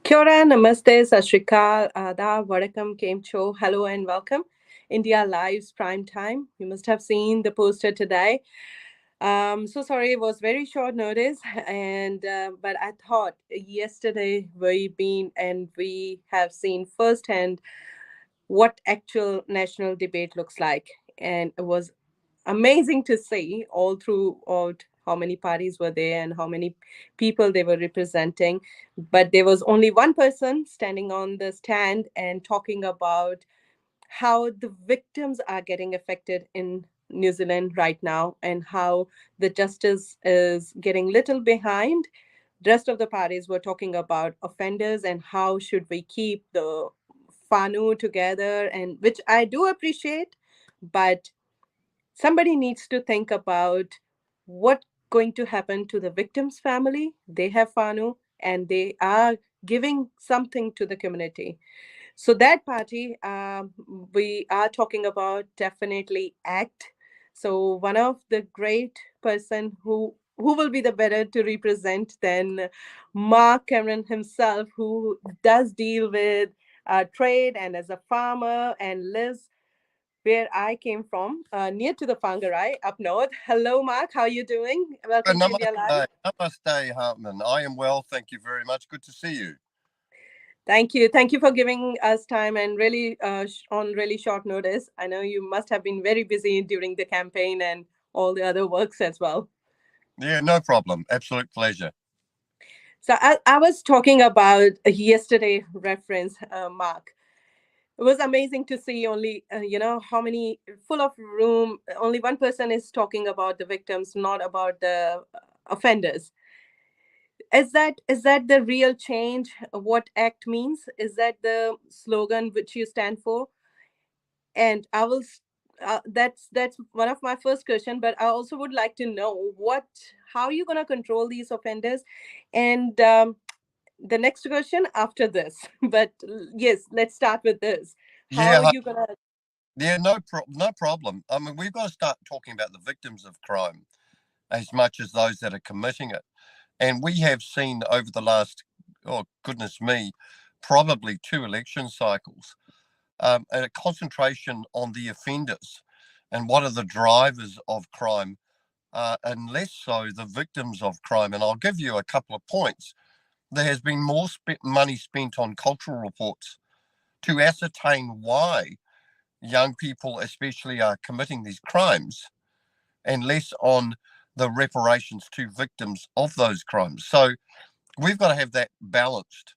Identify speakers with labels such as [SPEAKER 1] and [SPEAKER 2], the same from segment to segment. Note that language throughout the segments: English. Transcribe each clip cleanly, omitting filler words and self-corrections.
[SPEAKER 1] Kia ora, namaste, sat shri akal, adab, vanakkam, kem cho, hello and welcome. India Live's prime time. You must have seen the poster today. So sorry, it was very short notice, and but I thought yesterday we have seen firsthand what actual national debate looks like, and it was amazing to see all throughout how many parties were there and how many people they were representing. But there was only one person standing on the stand and talking about how the victims are getting affected in New Zealand right now and how the justice is getting little behind. The rest of the parties were talking about offenders and how should we keep the whānau together, and which I do appreciate, but somebody needs to think about what going to happen to the victim's family. They have whānau and they are giving something to the community. So that party, we are talking about definitely ACT. So one of the great person who will be the better to represent than Mark Cameron himself, who does deal with trade and as a farmer and lives where I came from, near to the Whangarei up north. Hello, Mark. How are you doing? Welcome to India Live.
[SPEAKER 2] Namaste, namaste, Hartman. I am well, thank you very much. Good to see you.
[SPEAKER 1] Thank you. Thank you for giving us time and really on really short notice. I know you must have been very busy during the campaign and all the other works as well.
[SPEAKER 2] Yeah, no problem. Absolute pleasure.
[SPEAKER 1] So I was talking about yesterday reference, Mark. It was amazing to see only, how many full of room, only one person is talking about the victims, not about the offenders. Is that the real change? What ACT means? Is that the slogan which you stand for? And I will. That's one of my first question. But I also would like to know how you gonna control these offenders, and the next question after this. But yes, let's start with this. How
[SPEAKER 2] Yeah,
[SPEAKER 1] are you gonna?
[SPEAKER 2] yeah, no problem. I mean, we've got to start talking about the victims of crime as much as those that are committing it. And we have seen over the last, oh goodness me, probably two election cycles, a concentration on the offenders and what are the drivers of crime, and less so the victims of crime. And I'll give you a couple of points. There has been more money spent on cultural reports to ascertain why young people, especially, are committing these crimes, and less on the reparations to victims of those crimes. So we've got to have that balanced.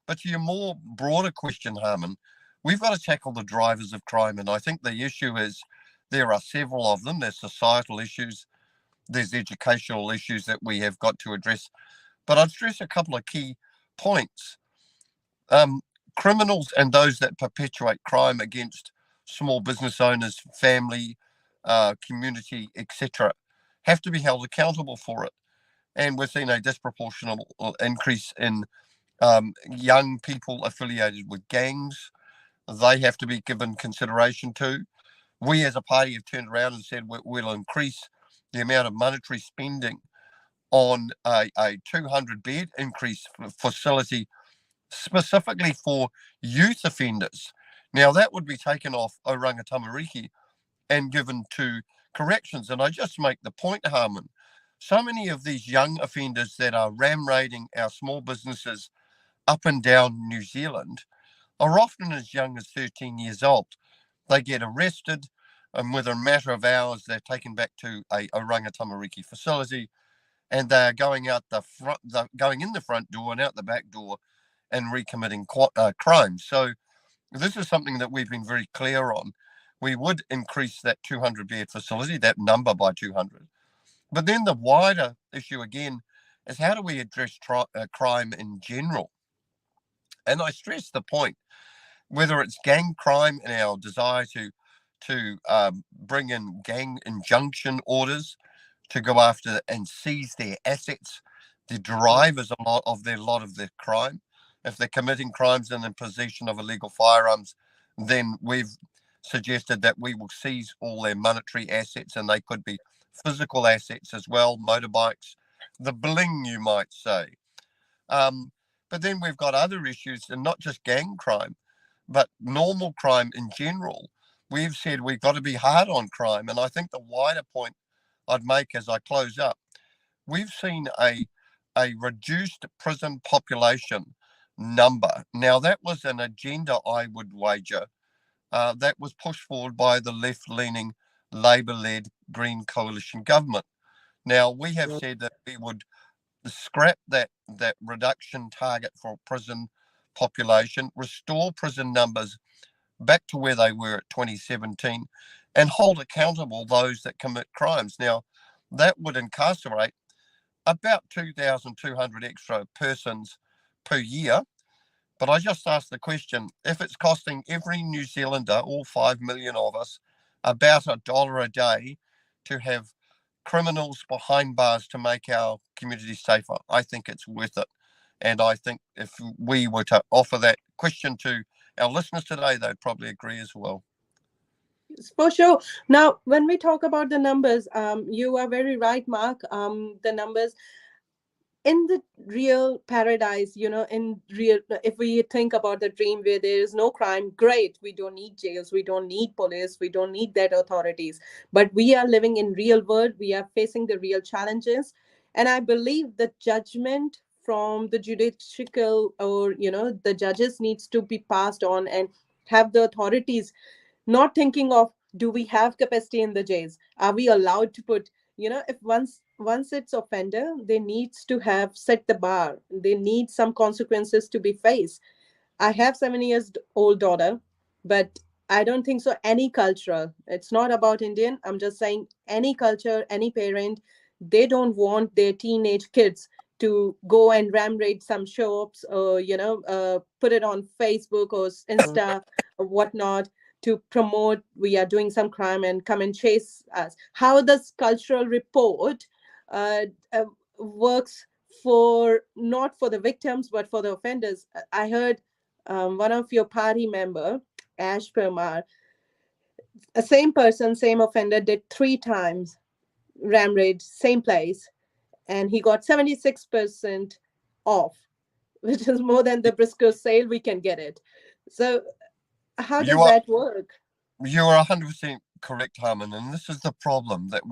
[SPEAKER 2] But to your more broader question, Harman, we've got to tackle the drivers of crime. And I think the issue is there are several of them. There's societal issues, there's educational issues that we have got to address. But I'd stress a couple of key points. Um, Criminals and those that perpetuate crime against small business owners, family, community, etc., have to be held accountable for it. And we've seen a disproportionate increase in young people affiliated with gangs. They have to be given consideration to. We as a party have turned around and said we'll increase the amount of monetary spending on a 200 bed increase facility specifically for youth offenders. Now, that would be taken off Oranga Tamariki and given to corrections. And I just make the point, Harman, so many of these young offenders that are ram raiding our small businesses up and down New Zealand are often as young as 13 years old. They get arrested, and within a matter of hours, they're taken back to a Oranga Tamariki facility, and they are going out going in the front door and out the back door and recommitting crimes. So this is something that we've been very clear on. We would increase that 200 bed facility, that number by 200. But then the wider issue again is how do we address crime in general? And I stress the point, whether it's gang crime and our desire to bring in gang injunction orders to go after and seize their assets, the drivers a lot of their crime. If they're committing crimes and in possession of illegal firearms, then we've suggested that we will seize all their monetary assets, and they could be physical assets as well, motorbikes, the bling, you might say. Um, But then we've got other issues, and not just gang crime, but normal crime in general. We've said we've got to be hard on crime. And I think the wider point I'd make as I close up, we've seen a reduced prison population number. Now, that was an agenda, I would wager, that was pushed forward by the left leaning Labour led Green Coalition government. Now, we have said that we would scrap that reduction target for prison population, restore prison numbers back to where they were at 2017, and hold accountable those that commit crimes. Now, that would incarcerate about 2,200 extra persons per year. But I just asked the question, if it's costing every New Zealander, all 5 million of us, about $1 a day to have criminals behind bars to make our community safer, I think it's worth it. And I think if we were to offer that question to our listeners today, they'd probably agree as well.
[SPEAKER 1] For sure. Now, when we talk about the numbers, you are very right, Mark. The numbers in the real paradise, in real, if we think about the dream where there is no crime, great. We don't need jails, we don't need police, we don't need that authorities. But we are living in real world. We are facing the real challenges, and I believe the judgment from the judicial, or the judges, needs to be passed on, and have the authorities not thinking of, do we have capacity in the jails, are we allowed to put, if once it's offender, they needs to have set the bar, they need some consequences to be faced. I have 7 years old daughter, but I don't think so. Any cultural, it's not about Indian. I'm just saying any culture, any parent, they don't want their teenage kids to go and ram raid some shops, or put it on Facebook or Insta or whatnot, to promote we are doing some crime and come and chase us. How this cultural report uh, uh, works for, not for the victims but for the offenders. I heard one of your party member, Ash Permar, a same person, same offender, did 3 times ram raid, same place, and he got 76% off, which is more than the Briscoe sale we can get it. So how
[SPEAKER 2] You
[SPEAKER 1] does
[SPEAKER 2] are
[SPEAKER 1] that work?
[SPEAKER 2] you are 100% correct, Harman, and this is the problem that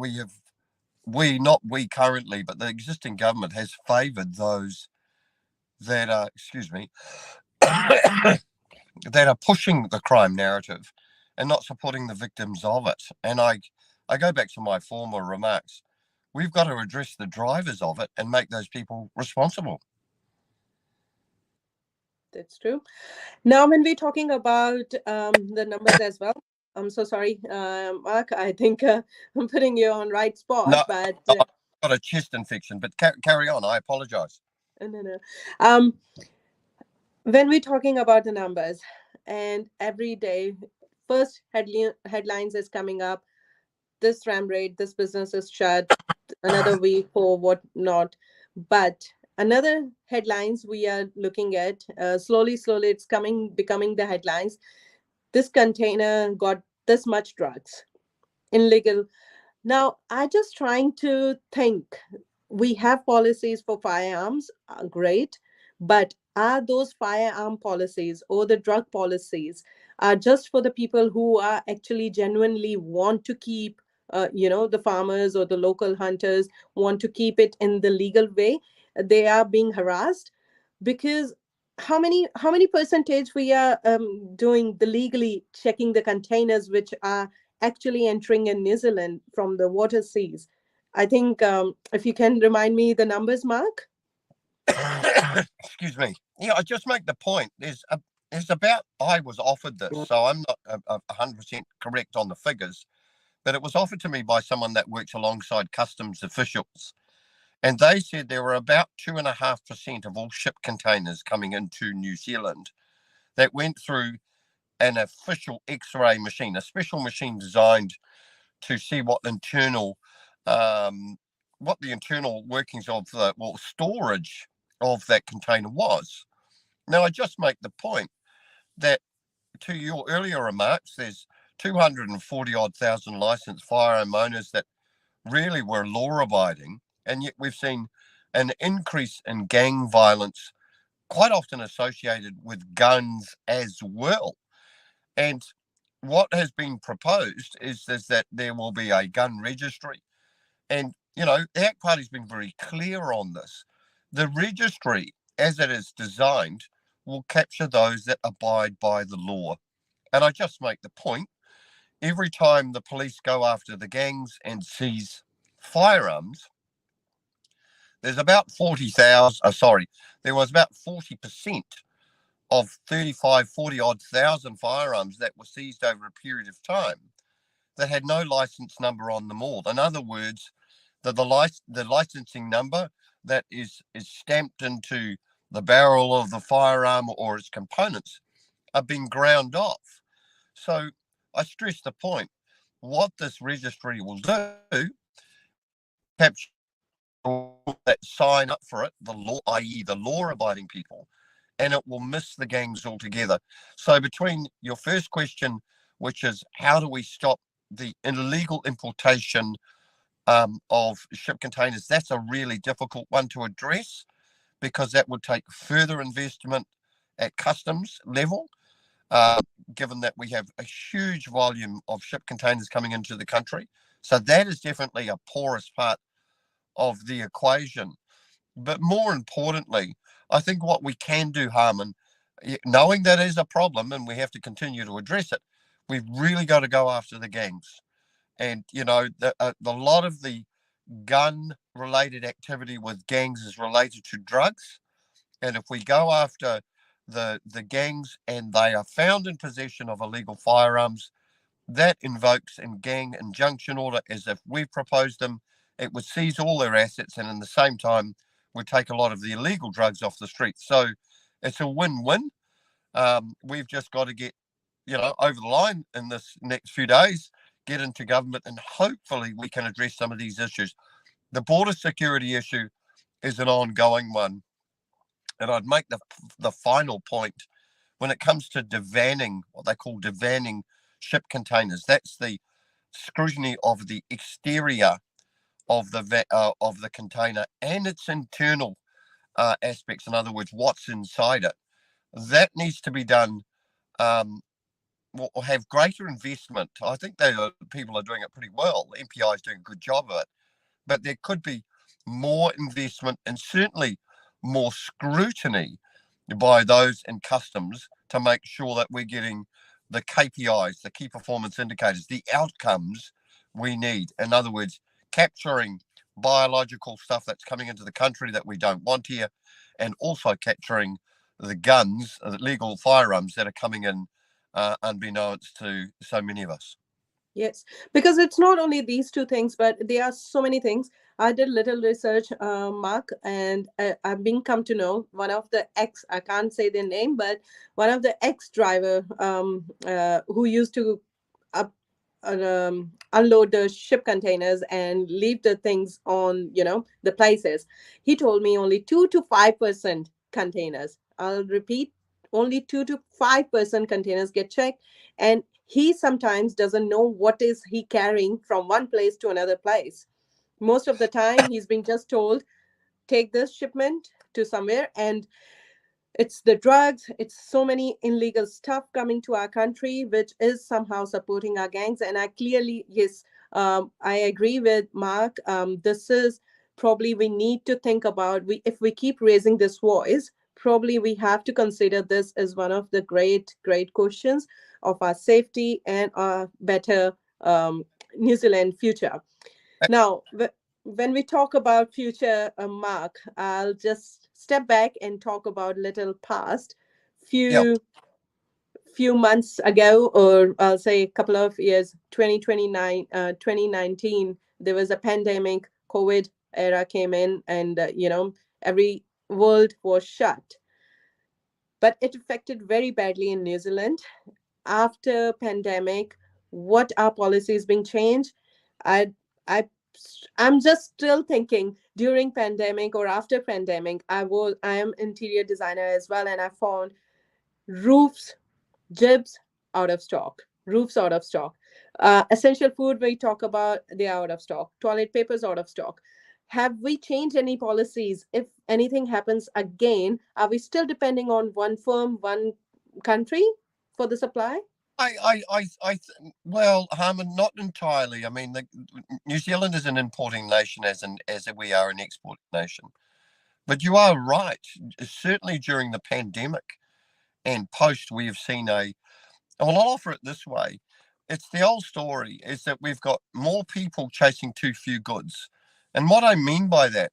[SPEAKER 2] not we currently, but the existing government has favoured those that are, excuse me, that are pushing the crime narrative and not supporting the victims of it. And I go back to my former remarks. We've got to address the drivers of it and make those people responsible.
[SPEAKER 1] That's true. Now, when we're talking about the numbers as well, I'm so sorry, Mark. I think I'm putting you on right spot,
[SPEAKER 2] No,
[SPEAKER 1] but
[SPEAKER 2] I've got a chest infection, but carry on. I apologise.
[SPEAKER 1] no, no. Um, when we're talking about the numbers, and every day, first headlines is coming up. This ram rate, this business is shut. Another week or whatnot. But another headlines we are looking at, slowly, it's becoming the headlines. This container got this much drugs, illegal. Now, I just trying to think. We have policies for firearms, great, but are those firearm policies or the drug policies are just for the people who are actually genuinely want to keep, the farmers or the local hunters want to keep it in the legal way? They are being harassed because how many percentage we are doing the legally checking the containers which are actually entering in New Zealand from the water seas. I think if you can remind me the numbers, Mark.
[SPEAKER 2] Excuse me. Yeah, I just make the point. There's about, I was offered this, so I'm not 100% correct on the figures, but it was offered to me by someone that works alongside customs officials. And they said there were about 2.5% of all ship containers coming into New Zealand that went through an official X-ray machine, a special machine designed to see um, what the internal workings of the storage of that container was. Now, I just make the point that, to your earlier remarks, there's 240 odd thousand licensed firearm owners that really were law abiding, and yet we've seen an increase in gang violence quite often associated with guns as well. And what has been proposed is that there will be a gun registry. And, the ACT Party's been very clear on this. The registry, as it is designed, will capture those that abide by the law. And I just make the point, every time the police go after the gangs and seize firearms, there's about 40,000, there was about 40% of 35, 40 odd thousand firearms that were seized over a period of time that had no license number on them all. In other words, the licensing number that is stamped into the barrel of the firearm or its components are being ground off. So I stress the point. What this registry will do will capture that sign up for it, the law, i.e., the law-abiding people, and it will miss the gangs altogether. So between your first question, which is how do we stop the illegal importation of ship containers, that's a really difficult one to address because that would take further investment at customs level, uh, given that we have a huge volume of ship containers coming into the country. So that is definitely a porous part of the equation. But more importantly, I think what we can do, Harman, knowing that is a problem and we have to continue to address it, we've really got to go after the gangs. And, the lot of the gun related activity with gangs is related to drugs. And if we go after the gangs and they are found in possession of illegal firearms, that invokes a gang injunction order as if we've proposed them. It would seize all their assets and in the same time would take a lot of the illegal drugs off the streets. So it's a win-win. We've just got to get, over the line in this next few days, get into government, and hopefully we can address some of these issues. The border security issue is an ongoing one. And I'd make the final point when it comes to devanning, what they call devanning ship containers. That's the scrutiny of the exterior of the container and its internal aspects. In other words, what's inside it. That needs to be done. Or have greater investment. I think people are doing it pretty well. The MPI is doing a good job of it, but there could be more investment and certainly more scrutiny by those in customs to make sure that we're getting the KPIs, the key performance indicators, the outcomes we need. In other words, capturing biological stuff that's coming into the country that we don't want here, and also capturing the guns, the legal firearms that are coming in unbeknownst to so many of us.
[SPEAKER 1] Yes, because it's not only these two things, but there are so many things. I did little research, Mark, and I've been come to know one of the ex, I can't say their name, but one of the ex driver who used to up, unload the ship containers and leave the things on, the places. He told me only 2 to 5% containers. I'll repeat, only 2 to 5% containers get checked, and he sometimes doesn't know what is he carrying from one place to another place. Most of the time he's being just told, take this shipment to somewhere, and it's the drugs, it's so many illegal stuff coming to our country which is somehow supporting our gangs. And I clearly, yes, I agree with Mark. This is probably we need to think about, we if we keep raising this voice, probably we have to consider this as one of the great questions of our safety and our better New Zealand future. Now, when we talk about future, Mark, I'll just step back and talk about little past.
[SPEAKER 2] Yeah,
[SPEAKER 1] Few months ago, or I'll say a couple of years, 2019, there was a pandemic. COVID era came in, and every world was shut. But it affected very badly in New Zealand. After pandemic, what are policies being changed? I I I'm just still thinking during pandemic or after pandemic. I am interior designer as well, and I found roofs, jibs out of stock, roofs out of stock. Essential food we talk about, they are out of stock. Toilet papers out of stock. Have we changed any policies? If anything happens again, are we still depending on one firm, one country for the supply?
[SPEAKER 2] Well, Harman, not entirely. I mean, New Zealand is an importing nation as we are an exporting nation. But you are right. Certainly during the pandemic and post, we have seen well, I'll offer it this way. It's the old story is that we've got more people chasing too few goods. And what I mean by that,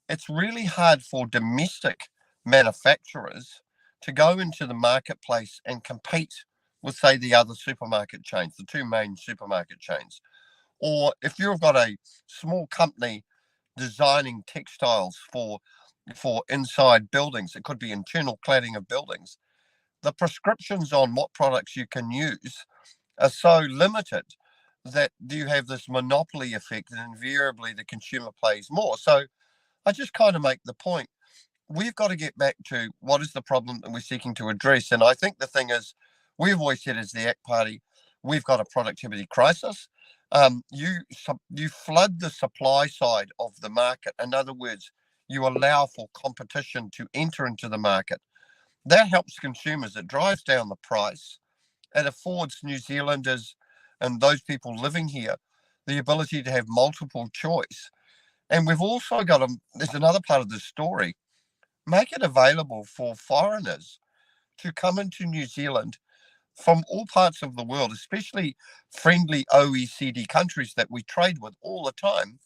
[SPEAKER 2] it's really hard for domestic manufacturers to go into the marketplace and compete with, say, the other supermarket chains, the two main supermarket chains. Or if you've got a small company designing textiles for inside buildings, it could be internal cladding of buildings. The prescriptions on what products you can use are so limited that you have this monopoly effect, and invariably the consumer pays more. So I just kind of make the point we've got to get back to what is the problem that we're seeking to address. And I think the thing is, we've always said as the ACT Party, we've got a productivity crisis. You flood the supply side of the market. In other words, you allow for competition to enter into the market. That helps consumers. It drives down the price. It affords New Zealanders and those people living here the ability to have multiple choice. And we've also got there's another part of the story. Make it available for foreigners to come into New Zealand from all parts of the world, especially friendly OECD countries that we trade with all the time,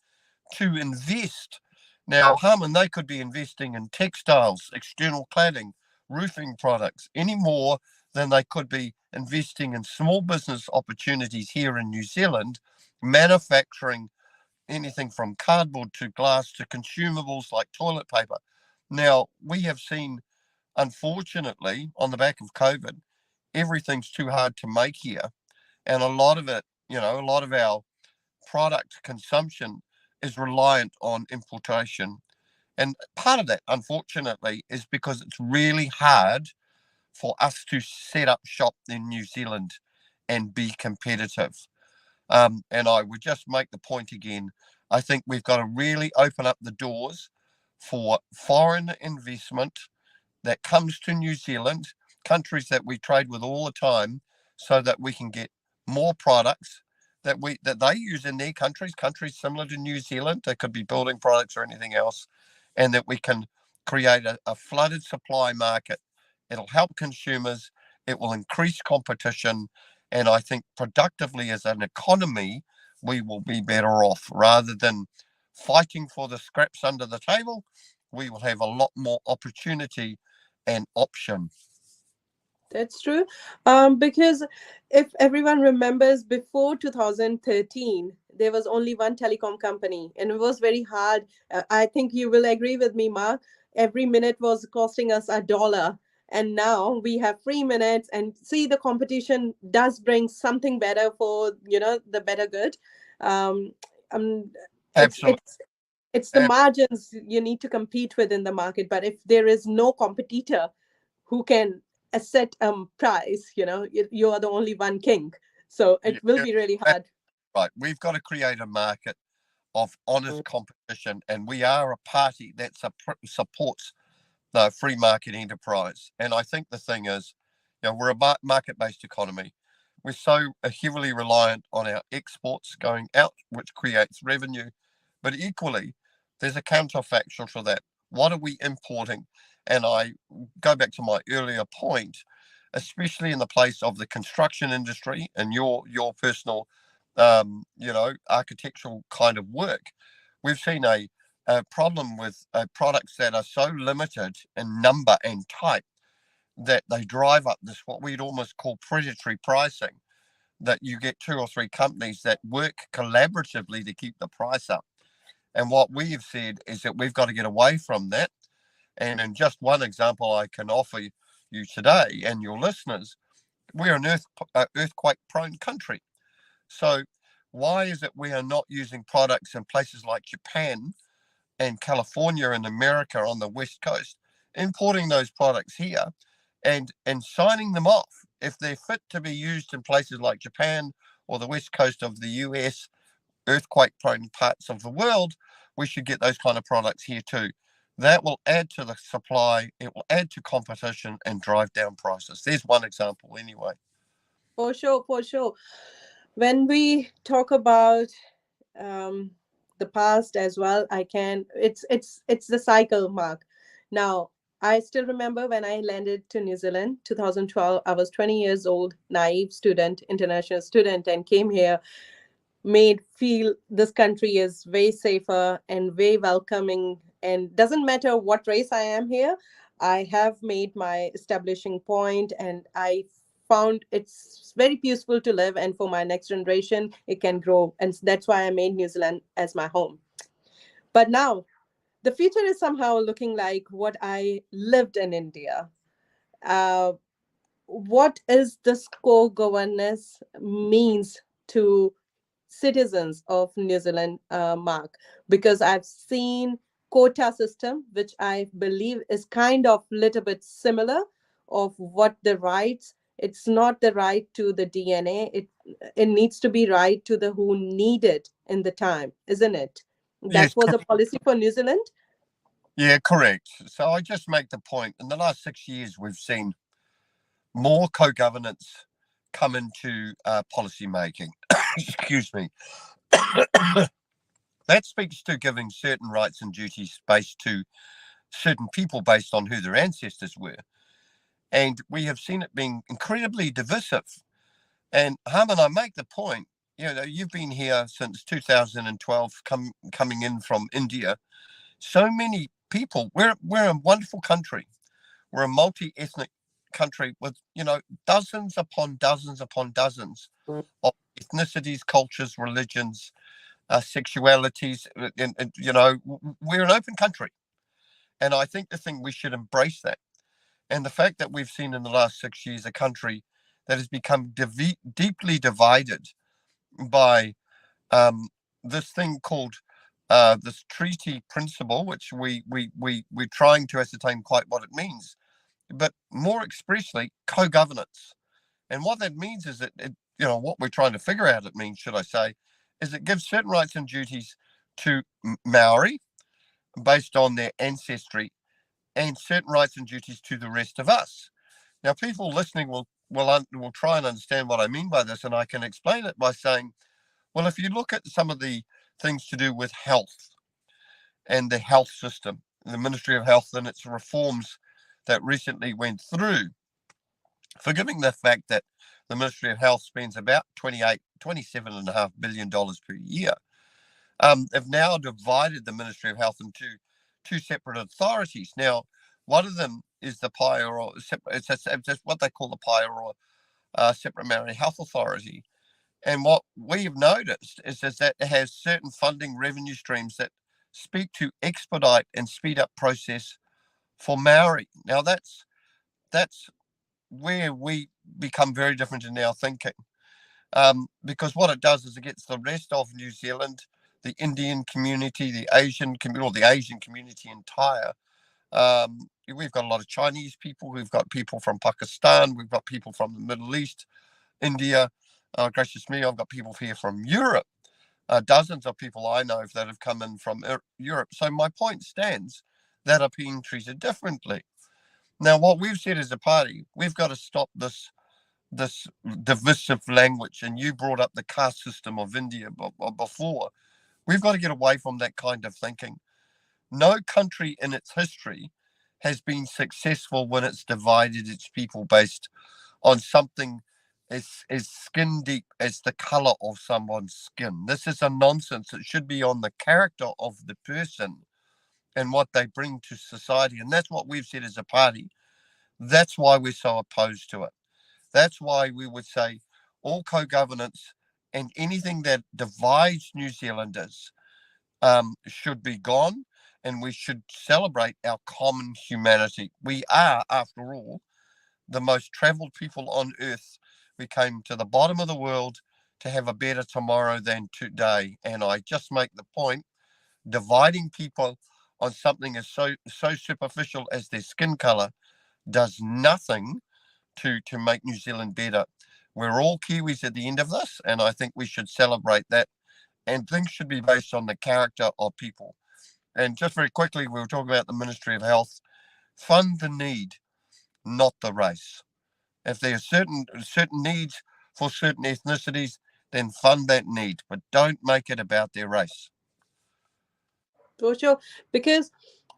[SPEAKER 2] to invest. Now, Harman, they could be investing in textiles, external cladding, roofing products, any more than they could be investing in small business opportunities here in New Zealand, manufacturing anything from cardboard to glass to consumables like toilet paper. Now, we have seen, unfortunately, on the back of COVID, everything's too hard to make here. And a lot of it, a lot of our product consumption is reliant on importation. And part of that, unfortunately, is because it's really hard for us to set up shop in New Zealand and be competitive. And I would just make the point again. I think we've got to really open up the doors for foreign investment that comes to New Zealand, countries that we trade with all the time, so that we can get more products that they use in their countries similar to New Zealand. They could be building products or anything else, and that we can create a flooded supply market. It'll help consumers. It will increase competition, and I think productively as an economy, we will be better off rather than fighting for the scraps under the table. We will have a lot more opportunity and option.
[SPEAKER 1] That's true. Because if everyone remembers, before 2013, there was only one telecom company, and it was very hard. I think you will agree with me, Mark. Every minute was costing us $1. And now we have free minutes, and see, the competition does bring something better for, the better good. Um, um, it's
[SPEAKER 2] Absolutely.
[SPEAKER 1] it's it's the margins you need to compete with in the market. But if there is no competitor who can set price, you are the only one king, so it will be really hard.
[SPEAKER 2] Right. We've got to create a market of honest competition, and we are a party that supports the free market enterprise. And I think the thing is, we're a market-based economy. We're so heavily reliant on our exports going out, which creates revenue. But equally, there's a counterfactual to that. What are we importing? And I go back to my earlier point, especially in the place of the construction industry and your personal, architectural kind of work. We've seen a problem with products that are so limited in number and type that they drive up this what we'd almost call predatory pricing, that you get two or three companies that work collaboratively to keep the price up. And what we've said is that we've got to get away from that. And in just one example I can offer you today and your listeners, we're an earthquake prone country. So why is it we are not using products in places like Japan and California and America on the West Coast, importing those products here and signing them off if they're fit to be used in places like Japan or the West Coast of the US, earthquake prone parts of the world? we should get those kind of products here too. That will add to the supply, it will add to competition and drive down prices. There's one example, anyway.
[SPEAKER 1] For sure, for sure. When we talk about um, the past as well, I can. It's the cycle, Mark. Now, I still remember when I landed to New Zealand, 2012. I was 20 years old, naive student, international student, and came here, made feel this country is way safer and way welcoming, and doesn't matter what race I am here. I have made my establishing point, and I found it's very peaceful to live, and for my next generation it can grow, and that's why I made New Zealand as my home. But now the future is somehow looking like what I lived in India. uh, what is this co-governance means to citizens of New Zealand, Mark? Because I've seen quota system, which I believe is kind of little bit similar of what the rights. It's not the right to the DNA. It needs to be right to the who need it in the time, isn't it? That
[SPEAKER 2] Yes,
[SPEAKER 1] was a policy for New Zealand.
[SPEAKER 2] yeah, correct. So I just make the point in the last 6 years, we've seen more co governance come into policy making. Excuse me. That speaks to giving certain rights and duties based to certain people based on who their ancestors were. And we have seen it being incredibly divisive. And Harman, I make the point, you've been here since 2012, coming in from India. So many people, we're a wonderful country. We're a multi-ethnic country with, dozens upon dozens upon dozens of ethnicities, cultures, religions, sexualities. We're an open country. And I think we should embrace that. And the fact that we've seen in the last 6 years a country that has become deeply divided by this thing called this treaty principle, which we're trying to ascertain quite what it means, but more expressly, co-governance. And what that means is that what we're trying to figure out it means, should I say, is it gives certain rights and duties to Maori based on their ancestry, and certain rights and duties to the rest of us. Now, people listening will try and understand what I mean by this, and I can explain it by saying, well, if you look at some of the things to do with health and the health system, the Ministry of Health and its reforms that recently went through, forgiving the fact that the Ministry of Health spends about $27.5 billion per year, have now divided the Ministry of Health into two separate authorities. Now, one of them is the Paeroa, it's what they call the Paeroa Separate Maori Health Authority. And what we've noticed is that it has certain funding revenue streams that speak to expedite and speed up process for Maori. Now, that's where we become very different in our thinking, because what it does is it gets the rest of New Zealand, the Indian community, the Asian community, or the Asian community entire. We've got a lot of Chinese people. We've got people from Pakistan. We've got people from the Middle East, India. Gracious me, I've got people here from Europe. Dozens of people I know that have come in from Europe. So my point stands that are being treated differently. Now, what we've said as a party, we've got to stop this divisive language. And you brought up the caste system of India before. We've got to get away from that kind of thinking. No country in its history has been successful when it's divided its people based on something as skin deep as the color of someone's skin. This is a nonsense. It should be on the character of the person and what they bring to society. And that's what we've said as a party. That's why we're so opposed to it. That's why we would say all co-governance and anything that divides New Zealanders should be gone, and we should celebrate our common humanity. We are, after all, the most traveled people on earth. We came to the bottom of the world to have a better tomorrow than today. And I just make the point, dividing people on something as so superficial as their skin color does nothing to make New Zealand better. We're all Kiwis at the end of this, and I think we should celebrate that. And things should be based on the character of people. And just very quickly, we were talking about the Ministry of Health. Fund the need, not the race. If there are certain needs for certain ethnicities, then fund that need, but don't make it about their race.
[SPEAKER 1] For sure. Because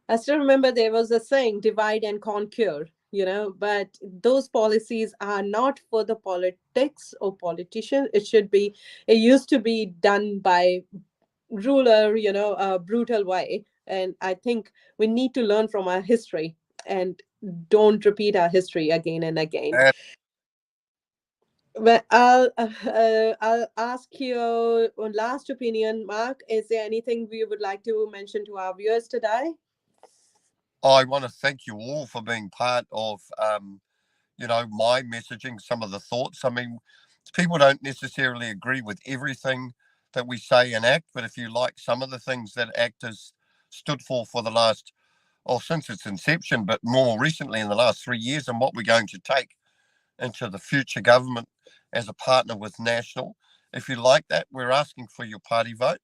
[SPEAKER 1] I still remember there was a saying, divide and conquer, but those policies are not for the politics or politicians. It used to be done by ruler, a brutal way. And I think we need to learn from our history and don't repeat our history again and again.
[SPEAKER 2] And
[SPEAKER 1] Well, I'll ask you one last opinion, Mark. Is there anything we would like to mention to our viewers today?
[SPEAKER 2] I want to thank you all for being part of, my messaging, some of the thoughts. I mean, people don't necessarily agree with everything that we say and act, but if you like some of the things that ACT has stood for the last, since its inception, but more recently in the last 3 years, and what we're going to take into the future government as a partner with National. If you like that, we're asking for your party vote.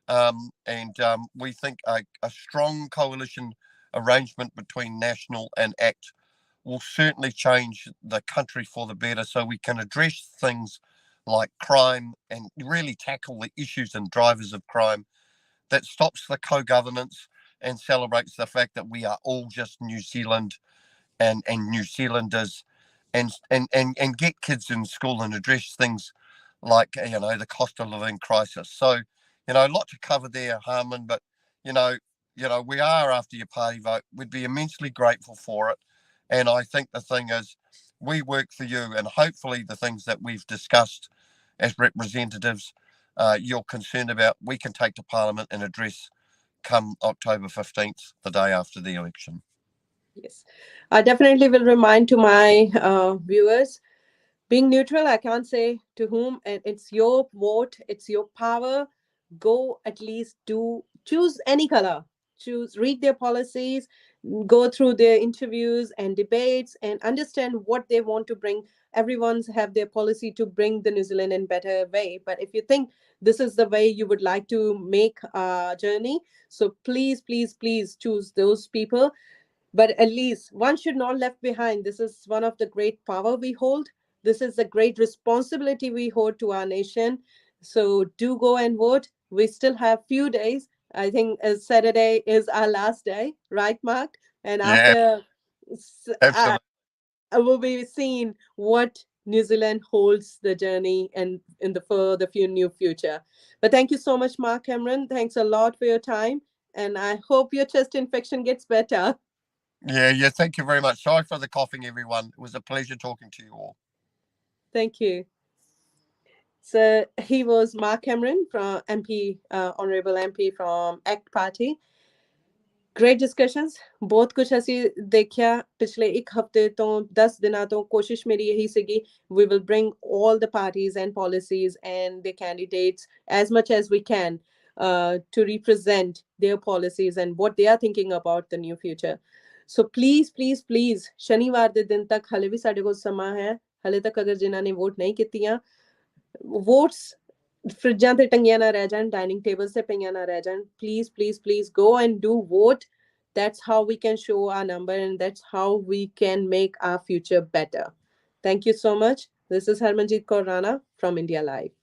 [SPEAKER 2] And we think a strong coalition arrangement between National and ACT will certainly change the country for the better so we can address things like crime and really tackle the issues and drivers of crime that stops the co-governance and celebrates the fact that we are all just New Zealand and New Zealanders and get kids in school and address things like the cost of living crisis. So a lot to cover there, Harman, but you know we are after your party vote. We'd be immensely grateful for it, and I think the thing is we work for you, and hopefully the things that we've discussed as representatives you're concerned about, we can take to Parliament and address come October 15th, the day after the election.
[SPEAKER 1] Yes. I definitely will remind to my viewers, being neutral, I can't say to whom, and it's your vote, it's your power. Go, at least do choose any color, choose, read their policies, go through their interviews and debates, and understand what they want to bring. Everyone's have their policy to bring the New Zealand in better way, but if you think this is the way you would like to make a journey, so please, please, please choose those people. But at least one should not left behind. This is one of the great power we hold. This is the great responsibility we hold to our nation. So do go and vote. We still have few days. I think Saturday is our last day, right, Mark? And
[SPEAKER 2] Yeah,
[SPEAKER 1] after
[SPEAKER 2] absolutely.
[SPEAKER 1] I will be seeing what New Zealand holds the journey and in the for the few new future. But thank you so much, Mark Cameron. Thanks a lot for your time, and I hope your chest infection gets better.
[SPEAKER 2] Yeah. Thank you very much. Sorry for the coughing, everyone. It was a pleasure talking to you all.
[SPEAKER 1] Thank you. So he was Mark Cameron from MP, Honorable MP from ACT Party. Great discussions. बहुत कुछ ਅਸੀਂ ਦੇਖਿਆ ਪਿਛਲੇ ਇੱਕ ਹਫਤੇ ਤੋਂ 10 ਦਿਨਾਂ ਤੋਂ ਕੋਸ਼ਿਸ਼ ਮੇਰੀ ਇਹੀ ਸੀਗੀ we will bring all the parties and policies and the candidates as much as we can to represent their policies and what they are thinking about the new future. So please, please, please, ਸ਼ਨੀਵਾਰ ਦੇ ਦਿਨ ਤੱਕ ਹਲੇ ਵੀ ਸਾਡੇ ਕੋਲ ਸਮਾਂ ਹੈ. ਹਲੇ ਤੱਕ ਅਗਰ ਜਿਨ੍ਹਾਂ ਨੇ ਵੋਟ ਨਹੀਂ ਕੀਤੀਆਂ, ਵੋਟਸ ਫਰਿੱਜਾਂ ਤੇ ਟੰਗੀਆਂ ਨਾ ਰਹਿ ਜਾਣ, ਡਾਈਨਿੰਗ ਟੇਬਲਸ ਤੇ ਪਈਆਂ ਨਾ ਰਹਿ ਜਾਣ. Please, please, please go and do vote. That's how we can show our number, and that's how we can make our future better. Thank you so much. This is Harmanjeet Kaur Rana from India Live.